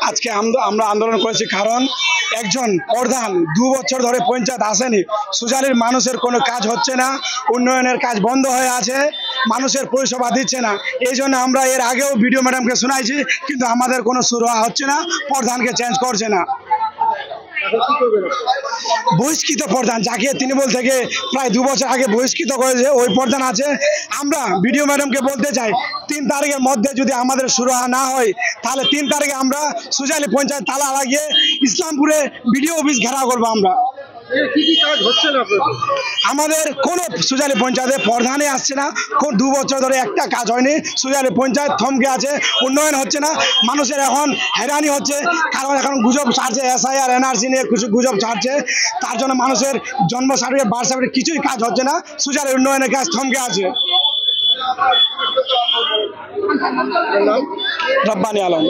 আজকে আমরা আন্দোলন করেছি কারণ একজন প্রধান 2 বছর ধরে পঞ্চায়েত আসেনি, সুজালির মানুষের কোনো কাজ হচ্ছে না, উন্নয়নের কাজ বন্ধ হয়ে আছে, মানুষের পরিষেবা দিচ্ছে না। এই জন্য আমরা এর আগেও বিডিও ম্যাডামকে শোনাইছি, কিন্তু আমাদের কোনো শুরু হচ্ছে না, প্রধানকে চেঞ্জ করছে না। বহিষ্কৃত প্রধান, যাকে তৃণমূল থেকে প্রায় 2 বছর আগে বহিষ্কৃত করেছে, ওই প্রধান আছে। আমরা বিডিও ম্যাডামকে বলতে চাই 3 তারিখের মধ্যে যদি আমাদের শুরু না হয়, তাহলে 3 তারিখে আমরা সুজালি পঞ্চায়েত তালা লাগিয়ে ইসলামপুরে বিডিও অফিস ঘেরাও করবো। আমরা আমাদের কোন সুজালি পঞ্চায়েতে প্রধানে আসছে না, 2 বছর ধরে একটা কাজ হয়নি, সুজালি পঞ্চায়েত থমকে আছে, উন্নয়ন হচ্ছে না, মানুষের এখন হয়রানি হচ্ছে। কারণ এখন গুজব ছাড়ছে, SIR NRC নিয়ে কিছু গুজব ছাড়ছে, তার জন্য মানুষের জন্ম সার্টিফিকেট, বার্থ সার্টিফিকেট কিছুই কাজ হচ্ছে না, সুজালির উন্নয়নের কাজ থমকে আছে। রব্বানী আলম।